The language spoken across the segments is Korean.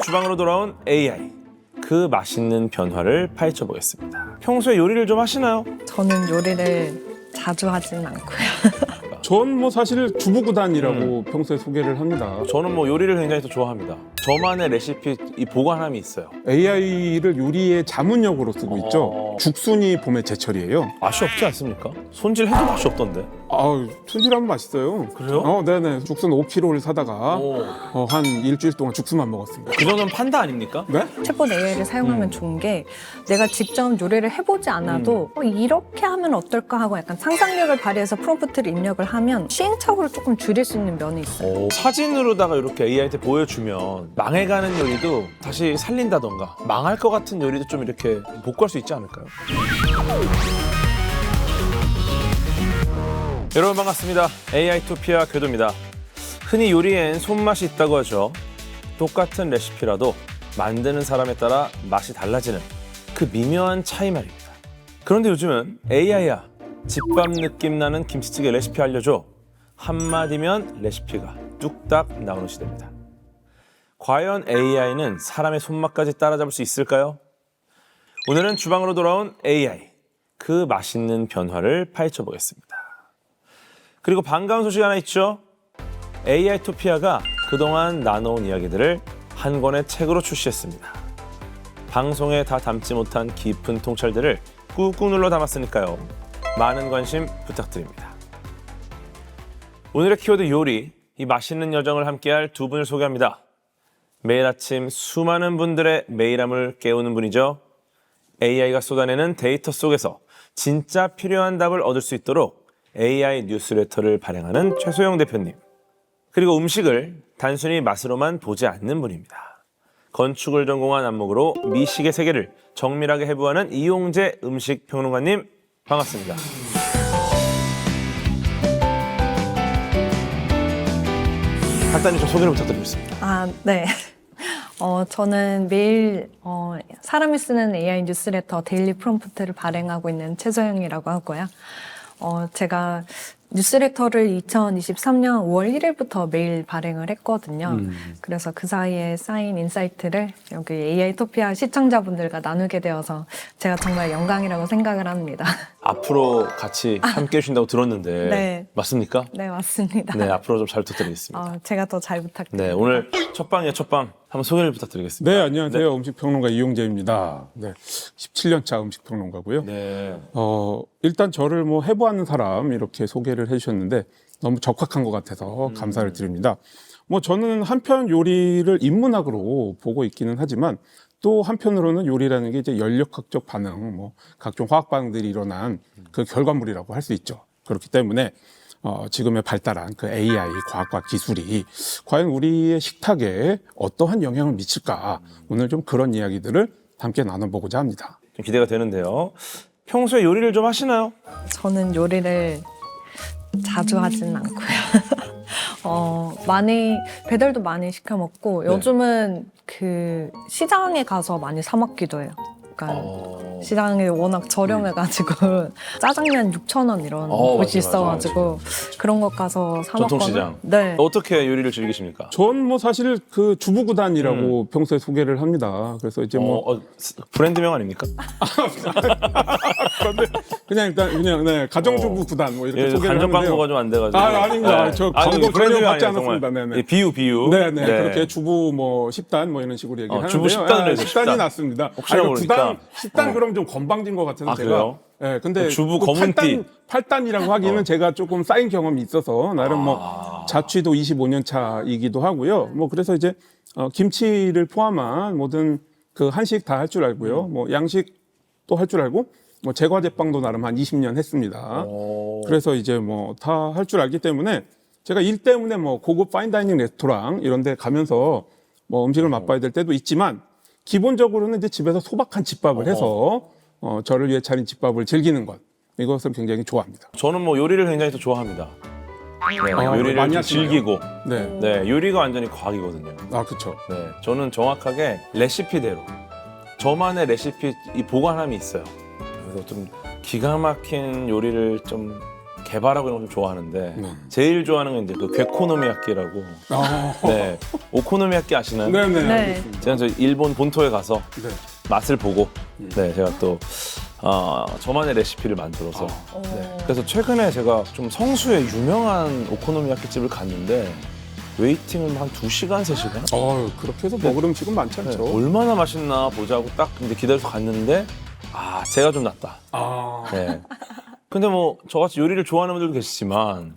주방으로 돌아온 AI. 그 맛있는 변화를 파헤쳐 보겠습니다. 평소에 요리를 좀 하시나요? 저는 요리를 자주 하진 않고요. 전 뭐 사실 주부구단이라고 평소에 소개를 합니다. 저는 뭐 요리를 굉장히 또 좋아합니다. 저만의 레시피 이 보관함이 있어요. AI를 요리의 자문역으로 쓰고 있죠. 죽순이 봄의 제철이에요. 맛이 없지 않습니까? 손질해도 맛이 없던데. 아우, 손질하면 맛있어요. 그래요? 네네. 죽순 5kg를 사다가 오. 한 일주일 동안 죽순만 먹었습니다. 그 정도는 판다 아닙니까? 네? 챗봇 AI를 사용하면 좋은 게 내가 직접 요리를 해보지 않아도 이렇게 하면 어떨까 하고 약간 상상력을 발휘해서 프롬프트를 입력을 하면 시행착오를 조금 줄일 수 있는 면이 있어요. 사진으로다가 이렇게 AI한테 보여주면 망해가는 요리도 다시 살린다던가 망할 것 같은 요리도 좀 이렇게 복구할 수 있지 않을까요? 여러분 반갑습니다. AI토피아 궤도입니다. 흔히 요리엔 손맛이 있다고 하죠. 똑같은 레시피라도 만드는 사람에 따라 맛이 달라지는 그 미묘한 차이 말입니다. 그런데 요즘은 AI야 집밥 느낌 나는 김치찌개 레시피 알려줘. 한마디면 레시피가 뚝딱 나오는 시대입니다. 과연 AI는 사람의 손맛까지 따라잡을 수 있을까요? 오늘은 주방으로 돌아온 AI, 그 맛있는 변화를 파헤쳐 보겠습니다. 그리고 반가운 소식 하나 있죠? AI토피아가 그동안 나눠온 이야기들을 한 권의 책으로 출시했습니다. 방송에 다 담지 못한 깊은 통찰들을 꾹꾹 눌러 담았으니까요. 많은 관심 부탁드립니다. 오늘의 키워드 요리, 이 맛있는 여정을 함께할 두 분을 소개합니다. 매일 아침 수많은 분들의 메일함을 깨우는 분이죠. AI가 쏟아내는 데이터 속에서 진짜 필요한 답을 얻을 수 있도록 AI 뉴스레터를 발행하는 최소영 대표님. 그리고 음식을 단순히 맛으로만 보지 않는 분입니다. 건축을 전공한 안목으로 미식의 세계를 정밀하게 해부하는 이용재 음식평론가님, 반갑습니다. 간단히 좀 소개를 부탁드리겠습니다. 네. 저는 매일 사람이 쓰는 AI 뉴스레터 데일리 프롬프트를 발행하고 있는 최소영이라고 하고요. 제가 뉴스레터를 2023년 5월 1일부터 매일 발행을 했거든요. 그래서 그 사이에 쌓인 인사이트를 여기 AI토피아 시청자분들과 나누게 되어서 제가 정말 영광이라고 생각을 합니다. 앞으로 같이 함께 해주신다고 들었는데 네. 맞습니까? 네, 맞습니다. 네, 앞으로 좀 잘 부탁드리겠습니다. 제가 더 잘 부탁드립니다. 네, 오늘 첫방이에요, 첫방. 한번 소개를 부탁드리겠습니다. 네, 안녕하세요. 음식평론가 이용재입니다. 네, 17년차 음식평론가고요. 네. 일단 저를 뭐 해부하는 사람 이렇게 소개를 해주셨는데 너무 적확한 것 같아서 감사를 드립니다. 뭐 저는 한편 요리를 인문학으로 보고 있기는 하지만 또 한편으로는 요리라는 게 이제 연력학적 반응, 뭐 각종 화학 반응들이 일어난 그 결과물이라고 할 수 있죠. 그렇기 때문에 지금의 발달한 그 AI 과학과 기술이 과연 우리의 식탁에 어떠한 영향을 미칠까, 오늘 좀 그런 이야기들을 함께 나눠보고자 합니다. 좀 기대가 되는데요. 평소에 요리를 좀 하시나요? 저는 요리를 자주 하진 않고요. 배달도 많이 시켜 먹고, 네. 요즘은 그 시장에 가서 많이 사 먹기도 해요. 그러니까 시장이 워낙 저렴해가지고 짜장면 6,000원 이런 곳이 맞아, 있어가지고 그런 것 가서 사 먹거나. 전통시장. 네. 어떻게 요리를 즐기십니까? 전 뭐 사실 그 주부구단이라고 평소에 소개를 합니다. 그래서 이제 뭐 브랜드명 아닙니까? 그냥 네, 가정주부 구단 뭐 이렇게 예, 소개를 간접 하는데요. 광고가 좀 안 돼가지고. 아닙니다. 저 광고 전혀 받지 않았습니다. 네네. 예, 비유. 네네. 그렇게 주부 뭐 10단 뭐 이런 식으로 얘기하는데요. 주부 10단으로 해서 10단이 10단. 났습니다. 혹시나 모르니까. 10단 그럼 좀 건방진 것 같아서 제가. 그래요? 예, 근데 주부 검은 띠. 8단이라고 하기는 제가 조금 쌓인 경험이 있어서 나름 뭐 자취도 25년 차이기도 하고요. 뭐 그래서 이제 김치를 포함한 모든 그 한식 다 할 줄 알고요. 뭐 양식도 할 줄 알고 뭐 제과제빵도 나름 한 20년 했습니다. 그래서 이제 뭐 다 할 줄 알기 때문에 제가 일 때문에 뭐 고급 파인다이닝 레스토랑 이런 데 가면서 뭐 음식을 맛봐야 될 때도 있지만 기본적으로는 이제 집에서 소박한 집밥을 해서 저를 위해 차린 집밥을 즐기는 것, 이것을 굉장히 좋아합니다. 저는 뭐 요리를 굉장히 또 좋아합니다. 네, 요리를 많이 좀 하시네요. 즐기고. 네. 네, 요리가 완전히 과학이거든요. 그렇죠. 네, 저는 정확하게 레시피대로 저만의 레시피 이 보관함이 있어요. 그래서 좀 기가 막힌 요리를 좀 개발하고 이런 거 좀 좋아하는데 네. 제일 좋아하는 건 이제 그 괴코노미야끼라고. 아, 네, 오코노미야끼 아시나요? 네네. 네. 알겠습니다. 제가 저 일본 본토에 가서 네. 맛을 보고 네, 제가 또 저만의 레시피를 만들어서 네. 그래서 최근에 제가 좀 성수에 유명한 오코노미야끼 집을 갔는데 웨이팅을 한 2시간, 3시간? 그렇게 해서 먹을 음식은 많지 네, 않죠. 얼마나 맛있나 보자고 딱 이제 기다려서 갔는데 제가 좀 낫다. 아, 네. 근데 뭐 저같이 요리를 좋아하는 분들도 계시지만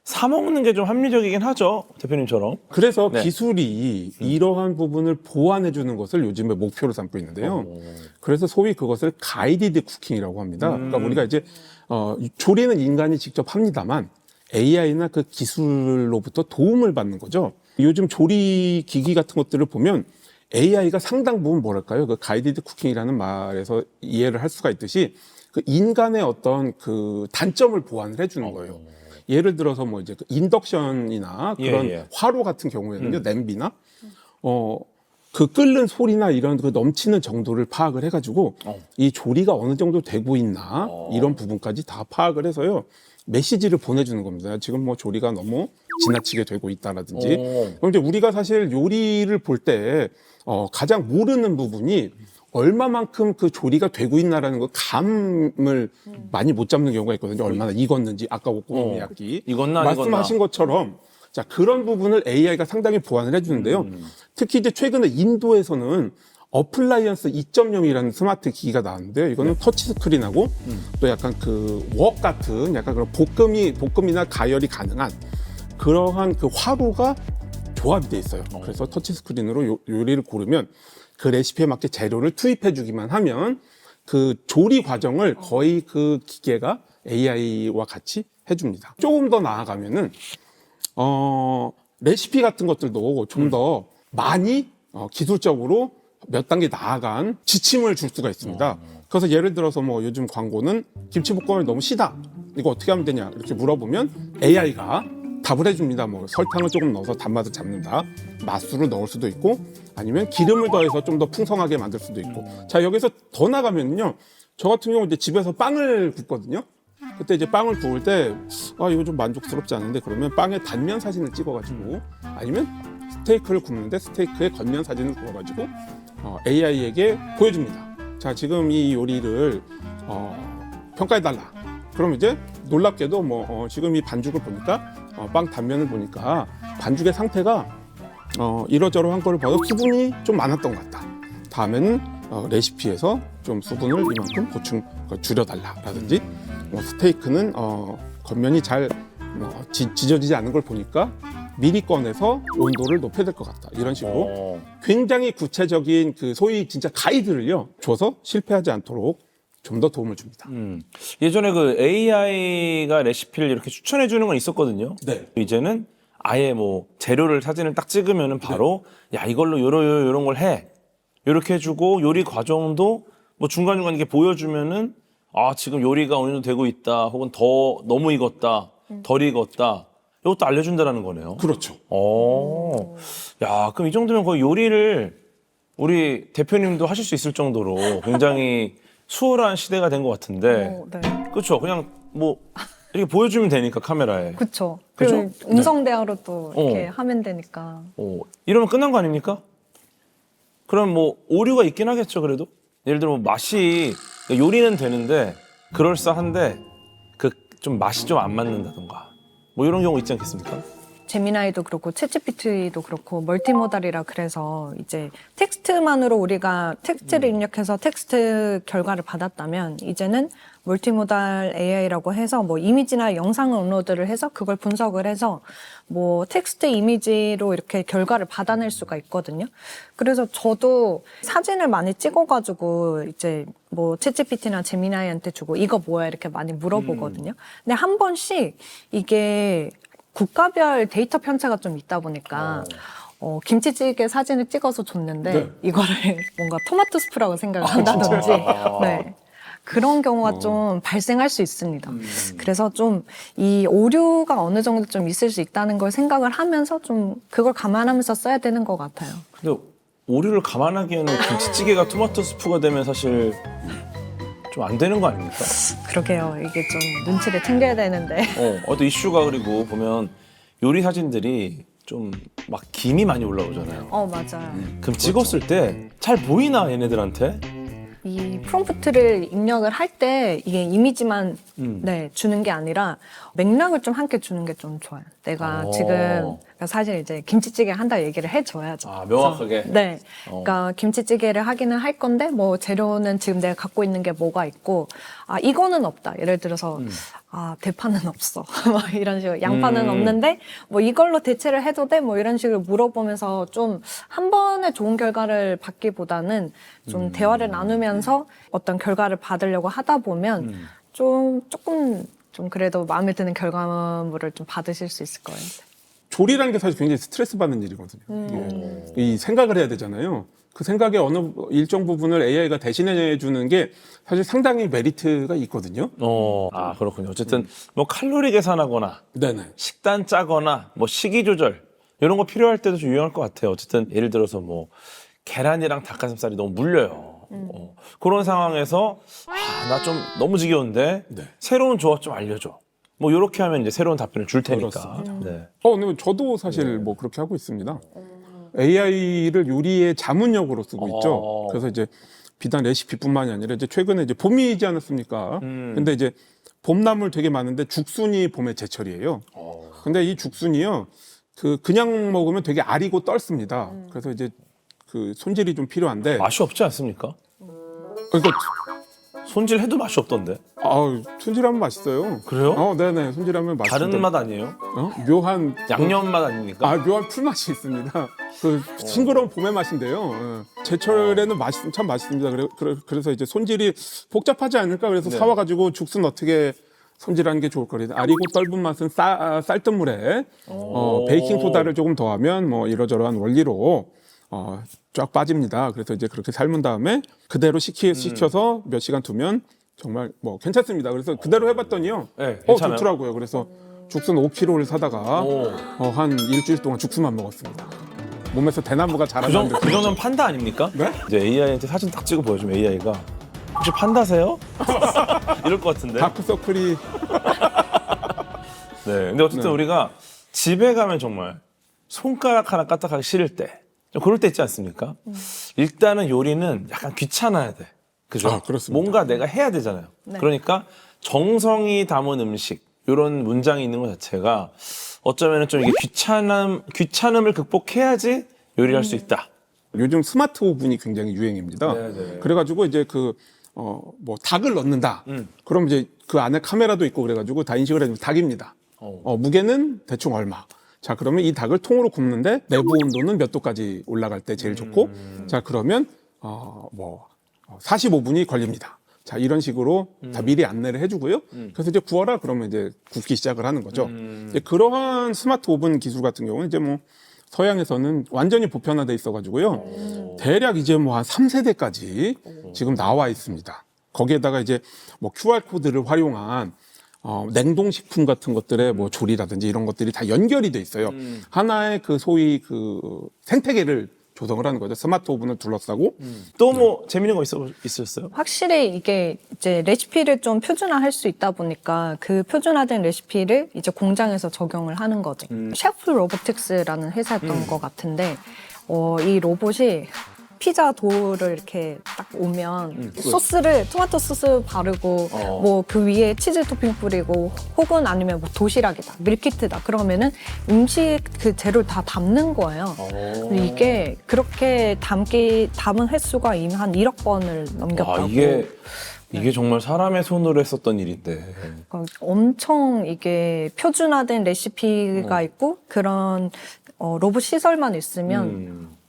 사 먹는 게 좀 합리적이긴 하죠, 대표님처럼. 그래서 네. 기술이 이러한 부분을 보완해 주는 것을 요즘에 목표로 삼고 있는데요. 그래서 소위 그것을 가이디드 쿠킹이라고 합니다. 그러니까 우리가 이제 조리는 인간이 직접 합니다만 AI나 그 기술로부터 도움을 받는 거죠. 요즘 조리 기기 같은 것들을 보면 AI가 상당 부분 뭐랄까요? 그 가이디드 쿠킹이라는 말에서 이해를 할 수가 있듯이 그 인간의 어떤 그 단점을 보완을 해주는 거예요. 예를 들어서 뭐 이제 그 인덕션이나 그런 예. 화로 같은 경우에는요, 냄비나 그 끓는 소리나 이런 그 넘치는 정도를 파악을 해가지고 이 조리가 어느 정도 되고 있나 이런 부분까지 다 파악을 해서요 메시지를 보내주는 겁니다. 지금 뭐 조리가 너무 지나치게 되고 있다라든지. 그럼 이제 우리가 사실 요리를 볼 때 가장 모르는 부분이 얼마만큼 그 조리가 되고 있나라는 거 감을 많이 못 잡는 경우가 있거든요. 얼마나 익었는지 아까 오코노미야끼 익었나 안 말씀하신 것처럼 자 그런 부분을 AI가 상당히 보완을 해주는데요. 특히 이제 최근에 인도에서는 어플라이언스 2.0이라는 스마트 기기가 나왔는데요. 이거는 터치 스크린하고 또 약간 그 웍 같은 약간 그런 볶음이나 가열이 가능한 그러한 그 화로가 조합이 돼 있어요. 그래서 터치 스크린으로 요리를 고르면 그 레시피에 맞게 재료를 투입해 주기만 하면 그 조리 과정을 거의 그 기계가 AI와 같이 해줍니다. 조금 더 나아가면은 레시피 같은 것들도 좀 더 많이 기술적으로 몇 단계 나아간 지침을 줄 수가 있습니다. 그래서 예를 들어서 뭐 요즘 광고는 김치볶음이 너무 시다. 이거 어떻게 하면 되냐 이렇게 물어보면 AI가 답을 해줍니다. 뭐 설탕을 조금 넣어서 단맛을 잡는다. 맛술을 넣을 수도 있고 아니면 기름을 더해서 좀 더 풍성하게 만들 수도 있고. 자 여기서 더 나가면요. 저 같은 경우 이제 집에서 빵을 굽거든요. 그때 이제 빵을 구울 때 이거 좀 만족스럽지 않은데 그러면 빵에 단면 사진을 찍어가지고 아니면 스테이크를 굽는데 스테이크의 겉면 사진을 구워가지고 AI에게 보여줍니다. 자 지금 이 요리를 평가해달라. 그럼 이제 놀랍게도 뭐 지금 이 반죽을 보니까 빵 단면을 보니까 반죽의 상태가 이러저러한 걸 봐도 수분이 좀 많았던 것 같다. 다음에는 레시피에서 좀 수분을 이만큼 줄여달라라든지 스테이크는 겉면이 잘 지져지지 않는 걸 보니까 미리 꺼내서 온도를 높여야 될 것 같다. 이런 식으로 굉장히 구체적인 그 소위 진짜 가이드를요 줘서 실패하지 않도록 좀 더 도움을 줍니다. 예전에 그 AI가 레시피를 이렇게 추천해 주는 건 있었거든요. 네. 이제는 아예 뭐 재료를 사진을 딱 찍으면은 바로 야 이걸로 요런 걸 해. 요렇게 해주고 요리 과정도 뭐 중간중간 이렇게 보여주면은 지금 요리가 어느 정도 되고 있다. 혹은 더 너무 익었다. 덜 익었다. 이것도 알려준다라는 거네요. 그렇죠. 야, 그럼 이 정도면 거의 요리를 우리 대표님도 하실 수 있을 정도로 굉장히 수월한 시대가 된 것 같은데. 네. 그렇죠. 그냥 뭐 이렇게 보여주면 되니까 카메라에. 그렇죠. 그죠? 그 음성 대화로 또 이렇게 어. 하면 되니까. 이러면 끝난 거 아닙니까? 그럼 뭐 오류가 있긴 하겠죠. 그래도 예를 들어 뭐 맛이 요리는 되는데 그럴싸한데 그 좀 맛이 좀 안 맞는다던가 뭐 이런 경우 있지 않겠습니까? 제미나이도 그렇고 챗GPT도 그렇고 멀티모달이라 그래서 이제 텍스트만으로 우리가 텍스트를 입력해서 텍스트 결과를 받았다면 이제는 멀티모달 AI라고 해서 뭐 이미지나 영상을 업로드를 해서 그걸 분석을 해서 뭐 텍스트 이미지로 이렇게 결과를 받아낼 수가 있거든요. 그래서 저도 사진을 많이 찍어가지고 이제 뭐 챗GPT나 제미나이한테 주고 이거 뭐야 이렇게 많이 물어보거든요. 근데 한 번씩 이게 국가별 데이터 편차가 좀 있다 보니까 김치찌개 사진을 찍어서 줬는데 네. 이거를 뭔가 토마토 스프라고 생각을 한다든지 네. 그런 경우가 좀 발생할 수 있습니다. 그래서 좀 이 오류가 어느 정도 좀 있을 수 있다는 걸 생각을 하면서 좀 그걸 감안하면서 써야 되는 것 같아요. 근데 오류를 감안하기에는 김치찌개가 토마토 스프가 되면 사실 좀 안 되는 거 아닙니까? 그러게요. 이게 좀 눈치를 챙겨야 되는데. 어떤 이슈가 그리고 보면 요리 사진들이 좀 막 김이 많이 올라오잖아요. 맞아요. 그럼 찍었을 때 잘 보이나 얘네들한테? 이 프롬프트를 입력을 할 때 이게 이미지만 네, 주는 게 아니라 맥락을 좀 함께 주는 게 좀 좋아요. 내가 지금 사실 이제 김치찌개 한다 얘기를 해줘야죠. 아, 명확하게? 그래서, 네. 그러니까 김치찌개를 하기는 할 건데 뭐 재료는 지금 내가 갖고 있는 게 뭐가 있고 이거는 없다. 예를 들어서 대파는 없어. 막 이런 식으로 양파는 없는데 뭐 이걸로 대체를 해도 돼? 뭐 이런 식으로 물어보면서 좀 한 번에 좋은 결과를 받기보다는 좀 대화를 나누면서 어떤 결과를 받으려고 하다 보면 조금 좀 그래도 마음에 드는 결과물을 좀 받으실 수 있을 거예요. 조리라는 게 사실 굉장히 스트레스 받는 일이거든요. 이 생각을 해야 되잖아요. 그 생각의 어느 일정 부분을 AI가 대신해 주는 게 사실 상당히 메리트가 있거든요. 그렇군요. 어쨌든 뭐 칼로리 계산하거나 네네. 식단 짜거나 뭐 식이 조절 이런 거 필요할 때도 좀 유용할 것 같아요. 어쨌든 예를 들어서 뭐 계란이랑 닭가슴살이 너무 물려요. 그런 상황에서 나 좀 너무 지겨운데 네. 새로운 조합 좀 알려줘. 뭐 이렇게 하면 이제 새로운 답변을 줄 테니까. 그렇습니다. 네. 근데 저도 사실 뭐 그렇게 하고 있습니다. AI를 요리의 자문역으로 쓰고 있죠. 그래서 이제 비단 레시피뿐만이 아니라 이제 최근에 이제 봄이지 않았습니까? 근데 이제 봄나물 되게 많은데 죽순이 봄의 제철이에요. 근데 이 죽순이요, 그냥 먹으면 되게 아리고 떫습니다. 그래서 이제 그 손질이 좀 필요한데. 맛이 없지 않습니까? 그러니까 손질해도 맛이 없던데. 손질하면 맛있어요. 그래요? 네네, 손질하면 맛있어요. 다른 맛 아니에요? 묘한 양념 맛 아닙니까? 묘한 풀맛이 있습니다. 싱그러운 봄의 맛인데요. 제철에는 참 맛있습니다. 그래서 이제 손질이 복잡하지 않을까 그래서 네. 사와가지고 죽순 어떻게 손질하는 게 좋을 거예요. 아리고 떫은 맛은 쌀뜨물에 베이킹 소다를 조금 더하면 뭐 이러저러한 원리로 쫙 빠집니다. 그래서 이제 그렇게 삶은 다음에 그대로 식혀서 몇 시간 두면 정말 뭐 괜찮습니다. 그래서 그대로 해봤더니요. 네, 괜찮아요? 좋더라고요. 그래서 죽순 5kg를 사다가 한 일주일 동안 죽순만 먹었습니다. 몸에서 대나무가 자라는 그 정도면 판다 아닙니까? 네? 이제 AI한테 사진 딱 찍어 보여주면 AI가 혹시 판다세요? 이럴 것 같은데. 다크서클이 네. 근데 어쨌든 우리가 집에 가면 정말 손가락 하나 까딱하기 싫을 때, 좀 그럴 때 있지 않습니까? 일단은 요리는 약간 귀찮아야 돼. 그죠? 그렇습니다. 뭔가 내가 해야 되잖아요. 네. 그러니까 정성이 담은 음식, 이런 문장이 있는 것 자체가 어쩌면 좀 이게 귀찮음을 극복해야지 요리할 수 있다. 요즘 스마트 오븐이 굉장히 유행입니다. 네네. 그래가지고 이제 뭐 닭을 넣는다. 그럼 이제 그 안에 카메라도 있고 그래가지고 다 인식을 해주면 닭입니다. 무게는 대충 얼마. 자, 그러면 이 닭을 통으로 굽는데 내부 온도는 몇 도까지 올라갈 때 제일 좋고. 자, 그러면 45분이 걸립니다. 자, 이런 식으로 다 미리 안내를 해주고요. 그래서 이제 구워라 그러면 이제 굽기 시작을 하는 거죠. 이제 그러한 스마트 오븐 기술 같은 경우는 이제 뭐 서양에서는 완전히 보편화돼 있어가지고요. 대략 이제 뭐 한 3세대까지 지금 나와 있습니다. 거기에다가 이제 뭐 QR코드를 활용한 냉동식품 같은 것들의 뭐 조리라든지 이런 것들이 다 연결이 돼 있어요. 하나의 소위 생태계를 조성을 하는 거죠. 스마트 오븐을 둘러싸고. 또 뭐 재밌는 거 있었어요? 확실히 이게 이제 레시피를 좀 표준화할 수 있다 보니까 그 표준화된 레시피를 이제 공장에서 적용을 하는 거죠. 셰프 로보틱스라는 회사였던 것 같은데 이 로봇이 피자 도우를 이렇게 딱 오면 소스를 토마토 소스 바르고 뭐 그 위에 치즈 토핑 뿌리고 혹은 아니면 뭐 도시락이다 밀키트다 그러면은 음식 그 재료를 다 담는 거예요. 근데 이게 그렇게 담은 횟수가 이미 한 1억 번을 넘겼다고. 이게 정말 사람의 손으로 했었던 일인데. 그러니까 엄청 이게 표준화된 레시피가 있고 그런 로봇 시설만 있으면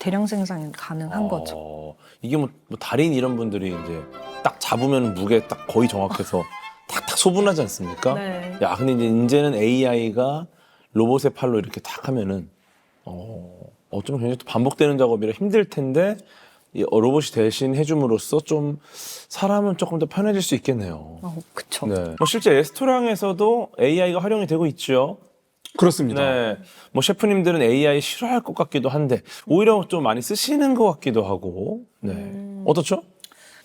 대량 생산이 가능한 거죠. 이게 뭐 달인 이런 분들이 이제 딱 잡으면 무게 딱 거의 정확해서 탁탁 소분하지 않습니까? 네. 야, 근데 이제는 AI가 로봇의 팔로 이렇게 탁 하면은 어쩌면 굉장히 또 반복되는 작업이라 힘들 텐데 이 로봇이 대신 해줌으로써 좀 사람은 조금 더 편해질 수 있겠네요. 그쵸. 네. 뭐 실제 레스토랑에서도 AI가 활용이 되고 있죠. 그렇습니다. 네. 뭐 셰프님들은 AI 싫어할 것 같기도 한데 오히려 좀 많이 쓰시는 것 같기도 하고. 네. 어떻죠?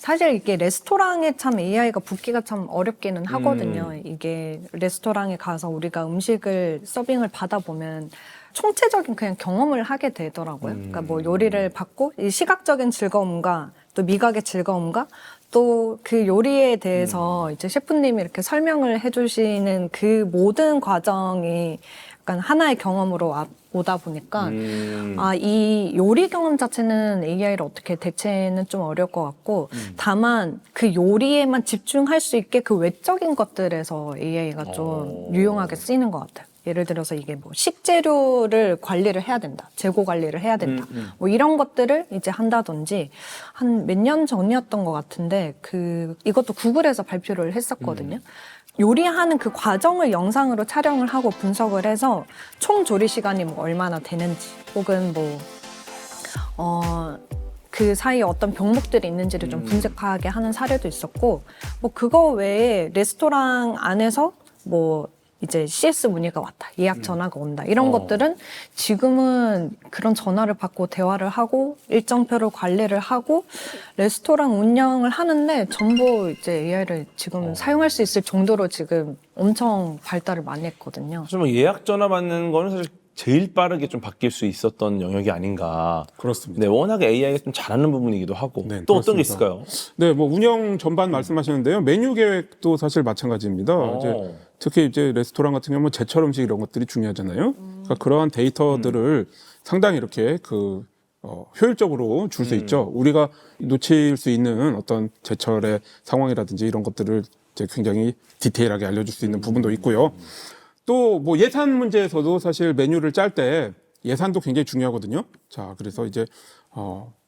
사실 이게 레스토랑에 참 AI가 붙기가 참 어렵기는 하거든요. 이게 레스토랑에 가서 우리가 음식을 서빙을 받아보면 총체적인 그냥 경험을 하게 되더라고요. 그러니까 뭐 요리를 받고 이 시각적인 즐거움과 또 미각의 즐거움과 또 그 요리에 대해서 이제 셰프님이 이렇게 설명을 해주시는 그 모든 과정이 약간 하나의 경험으로 오다 보니까 이 요리 경험 자체는 AI를 어떻게 대체는 좀 어려울 것 같고 다만 그 요리에만 집중할 수 있게 그 외적인 것들에서 AI가 좀 유용하게 쓰이는 것 같아요. 예를 들어서 이게 뭐 식재료를 관리를 해야 된다, 재고 관리를 해야 된다, 뭐 이런 것들을 이제 한다든지 한 몇 년 전이었던 것 같은데 이것도 구글에서 발표를 했었거든요. 요리하는 그 과정을 영상으로 촬영을 하고 분석을 해서 총 조리 시간이 뭐 얼마나 되는지 혹은 그 사이에 어떤 병목들이 있는지를 좀 분석하게 하는 사례도 있었고 뭐 그거 외에 레스토랑 안에서 뭐 이제 CS 문의가 왔다, 예약 전화가 온다 이런 것들은 지금은 그런 전화를 받고 대화를 하고 일정표를 관리를 하고 레스토랑 운영을 하는데 전부 이제 AI를 지금 사용할 수 있을 정도로 지금 엄청 발달을 많이 했거든요. 사실 뭐 예약 전화 받는 거는 사실 제일 빠르게 좀 바뀔 수 있었던 영역이 아닌가. 그렇습니다. 네, 워낙에 AI가 좀 잘하는 부분이기도 하고. 네, 또 어떤 게 그렇습니다. 있을까요? 네, 뭐 운영 전반 말씀하셨는데요. 메뉴 계획도 사실 마찬가지입니다. 이제 특히 이제 레스토랑 같은 경우는 제철 음식 이런 것들이 중요하잖아요. 그러니까 그러한 데이터들을 상당히 이렇게 효율적으로 줄 수 있죠. 우리가 놓칠 수 있는 어떤 제철의 상황이라든지 이런 것들을 이제 굉장히 디테일하게 알려줄 수 있는 부분도 있고요. 또 뭐 예산 문제에서도 사실 메뉴를 짤 때 예산도 굉장히 중요하거든요. 자, 그래서 이제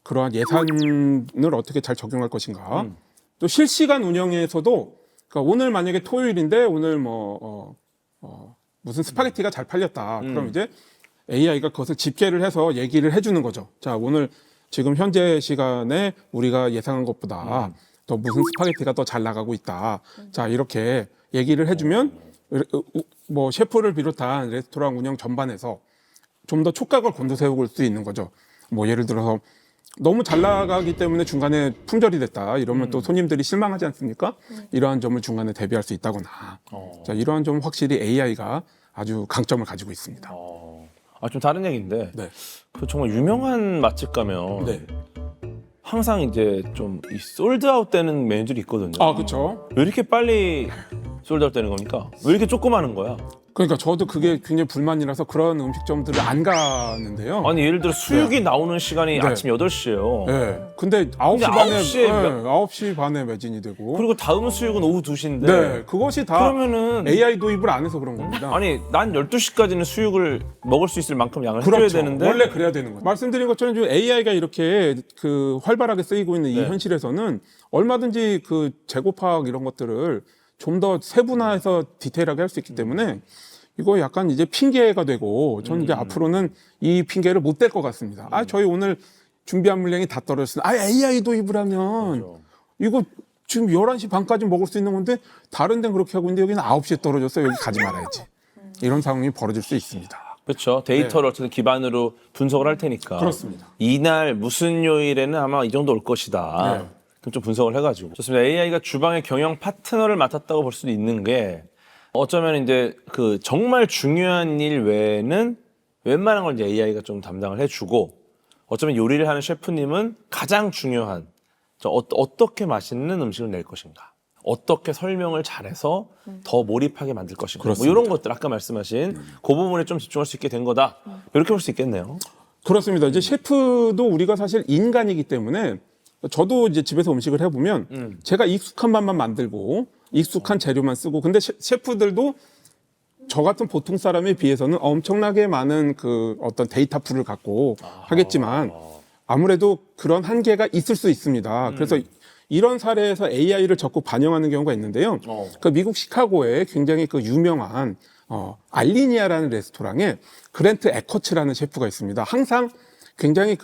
그러한 예산을 어떻게 잘 적용할 것인가. 또 실시간 운영에서도 그러니까 오늘 만약에 토요일인데 오늘 무슨 스파게티가 잘 팔렸다. 그럼 이제 AI가 그것을 집계를 해서 얘기를 해주는 거죠. 자, 오늘 지금 현재 시간에 우리가 예상한 것보다 더 무슨 스파게티가 더 잘 나가고 있다. 자, 이렇게 얘기를 해주면 뭐 셰프를 비롯한 레스토랑 운영 전반에서 좀 더 촉각을 곤두세울 수 있는 거죠. 뭐 예를 들어서 너무 잘 나가기 때문에 중간에 품절이 됐다. 이러면 또 손님들이 실망하지 않습니까? 이러한 점을 중간에 대비할 수 있다거나. 자, 이러한 점 확실히 AI가 아주 강점을 가지고 있습니다. 좀 다른 얘기인데. 네. 그 정말 유명한 맛집 가면 네. 항상 이제 좀 이 솔드아웃 되는 메뉴들이 있거든요. 그렇죠. 왜 이렇게 빨리 솔드아웃 되는 겁니까? 왜 이렇게 조그마한 거야? 그러니까 저도 그게 굉장히 불만이라서 그런 음식점들을 안 가는데요. 아니 예를 들어 수육이 나오는 시간이 네. 아침 8시예요. 네. 근데 9시 반에 9시에 9시 반에 매진이 되고. 그리고 다음 수육은 오후 2시인데. 네. 그것이 다 그러면은 AI 도입을 안 해서 그런 겁니다. 아니 난 12시까지는 수육을 먹을 수 있을 만큼 양을 해줘야 그렇죠. 되는데 원래 그래야 되는 거죠. 말씀드린 것처럼 지금 AI가 이렇게 활발하게 쓰이고 있는 이 네. 현실에서는 얼마든지 그 재고 파악 이런 것들을 좀 더 세분화해서 디테일하게 할 수 있기 때문에 이거 약간 이제 핑계가 되고 저는 이제 앞으로는 이 핑계를 못 댈 것 같습니다. 저희 오늘 준비한 물량이 다 떨어졌으니 AI 도입을 하면 그렇죠. 이거 지금 11시 반까지 먹을 수 있는 건데 다른 데는 그렇게 하고 있는데 여기는 9시에 떨어졌어. 여기 가지 말아야지. 이런 상황이 벌어질 수 있습니다. 그렇죠. 데이터를 어쨌든 기반으로 분석을 할 테니까. 그렇습니다. 이날 무슨 요일에는 아마 이 정도 올 것이다. 네. 그럼 좀 분석을 해가지고. 좋습니다. AI가 주방의 경영 파트너를 맡았다고 볼 수도 있는 게 어쩌면 이제 그 정말 중요한 일 외에는 웬만한 걸 이제 AI가 좀 담당을 해주고 어쩌면 요리를 하는 셰프님은 가장 중요한 어떻게 맛있는 음식을 낼 것인가. 어떻게 설명을 잘해서 더 몰입하게 만들 것인가. 뭐 그렇습니다. 이런 것들 아까 말씀하신 그 부분에 좀 집중할 수 있게 된 거다. 이렇게 볼 수 있겠네요. 그렇습니다. 이제 셰프도 우리가 사실 인간이기 때문에 저도 이제 집에서 음식을 해보면 제가 익숙한 맛만 만들고 익숙한 재료만 쓰고 근데 셰프들도 저 같은 보통 사람에 비해서는 엄청나게 많은 그 어떤 데이터 풀을 갖고 하겠지만 아무래도 그런 한계가 있을 수 있습니다. 그래서 이런 사례에서 AI를 적극 반영하는 경우가 있는데요. 그 미국 시카고에 굉장히 그 유명한 알리니아라는 레스토랑에 그랜트 에커츠라는 셰프가 있습니다. 항상 굉장히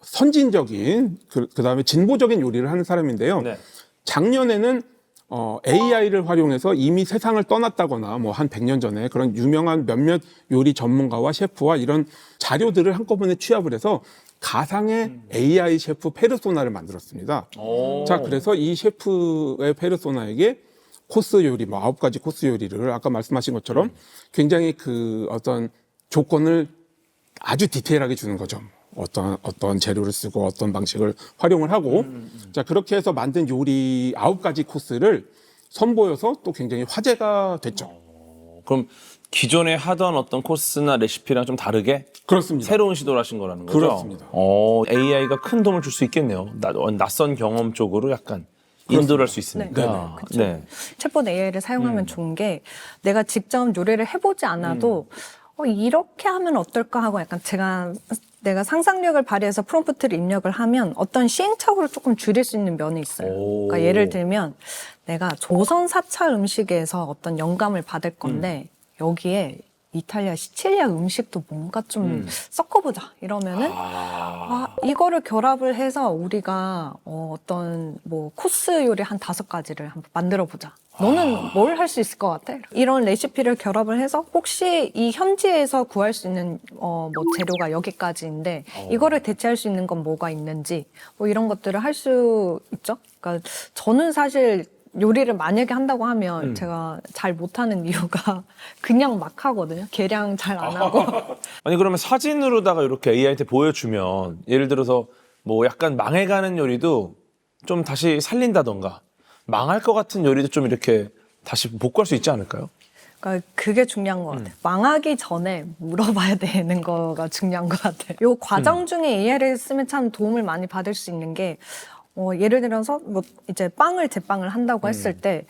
선진적인 그다음에 진보적인 요리를 하는 사람인데요. 네. 작년에는 AI를 활용해서 이미 세상을 떠났다거나 뭐 한 100년 전에 그런 유명한 몇몇 요리 전문가와 셰프와 이런 자료들을 한꺼번에 취합을 해서 가상의 AI 셰프 페르소나를 만들었습니다. 자, 그래서 이 셰프의 페르소나에게 코스 요리, 뭐 9가지 코스 요리를 아까 말씀하신 것처럼 굉장히 그 어떤 조건을 아주 디테일하게 주는 거죠. 어떤 재료를 쓰고 어떤 방식을 활용을 하고 자, 그렇게 해서 만든 요리 9가지 코스를 선보여서 또 굉장히 화제가 됐죠. 그럼 기존에 하던 어떤 코스나 레시피랑 좀 다르게 그렇습니다. 새로운 시도를 하신 거라는 거죠? 그렇습니다. AI가 큰 도움을 줄 수 있겠네요. 낯선 경험 쪽으로 약간 인도를 할 수 있으니까. 네. 챗봇 AI를 사용하면 좋은 게 내가 직접 요리를 해보지 않아도 이렇게 하면 어떨까 하고 약간 내가 상상력을 발휘해서 프롬프트를 입력을 하면 어떤 시행착오를 조금 줄일 수 있는 면이 있어요. 그러니까 예를 들면 내가 조선 사찰 음식에서 어떤 영감을 받을 건데 여기에 이탈리아, 시칠리아 음식도 뭔가 좀 섞어보자 이러면은 이거를 결합을 해서 우리가 어떤 뭐 코스 요리 한 5가지를 한번 만들어보자. 너는 뭘 할 수 있을 것 같아? 이런 레시피를 결합을 해서 혹시 이 현지에서 구할 수 있는 뭐 재료가 여기까지인데 이거를 대체할 수 있는 건 뭐가 있는지 뭐 이런 것들을 할 수 있죠. 그러니까 저는 사실 요리를 만약에 한다고 하면 제가 잘 못하는 이유가 그냥 막 하거든요. 계량 잘 안 하고. 아니 그러면 사진으로다가 이렇게 AI한테 보여주면 예를 들어서 뭐 약간 망해가는 요리도 좀 다시 살린다던가 망할 것 같은 요리도 좀 이렇게 다시 복구할 수 있지 않을까요? 그러니까 그게 중요한 것 같아요. 망하기 전에 물어봐야 되는 거가 중요한 것 같아요. 요 과정 중에 AI를 쓰면 참 도움을 많이 받을 수 있는 게 예를 들어서 뭐 이제 제빵을 한다고 했을 때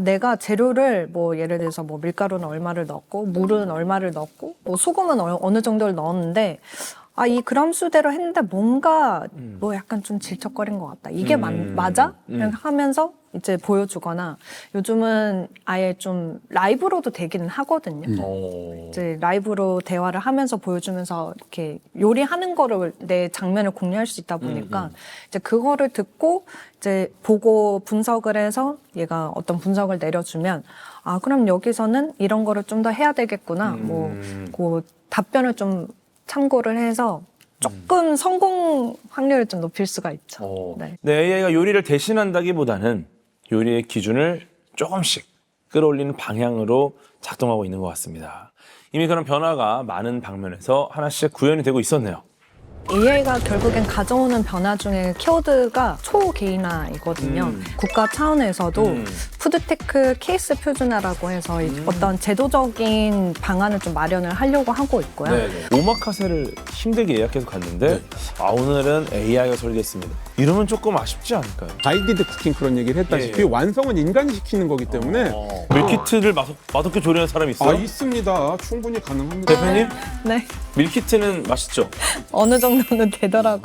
내가 재료를 뭐 예를 들어서 뭐 밀가루는 얼마를 넣었고 물은 얼마를 넣었고 뭐 소금은 어느 정도를 넣었는데 이 그람 수대로 했는데 뭔가 뭐 약간 좀 질척거린 것 같다. 이게 맞아? 하면서 이제 보여주거나 요즘은 아예 좀 라이브로도 되기는 하거든요. 이제 라이브로 대화를 하면서 보여주면서 이렇게 요리하는 거를 내 장면을 공유할 수 있다 보니까 이제 그거를 듣고 이제 보고 분석을 해서 얘가 어떤 분석을 내려주면 그럼 여기서는 이런 거를 좀 더 해야 되겠구나. 그 답변을 좀 참고를 해서 조금 성공 확률을 좀 높일 수가 있죠. 네. AI가 요리를 대신한다기보다는 요리의 기준을 조금씩 끌어올리는 방향으로 작동하고 있는 것 같습니다. 이미 그런 변화가 많은 방면에서 하나씩 구현이 되고 있었네요. AI가 결국엔 가져오는 변화 중에 키워드가 초개인화이거든요. 국가 차원에서도 푸드테크 케이스 표준화라고 해서 어떤 제도적인 방안을 좀 마련을 하려고 하고 있고요. 오마카세를 힘들게 예약해서 갔는데 오늘은 AI가 설계했습니다. 이러면 조금 아쉽지 않을까요? 가이디드 쿠킹 그런 얘기를 했다시피 완성은 인간이 시키는 거기 때문에 밀키트를 맛없게 조리하는 사람이 있어요? 있습니다. 충분히 가능합니다. 대표님? 네. 밀키트는 맛있죠? 어느 정도는 되더라고요.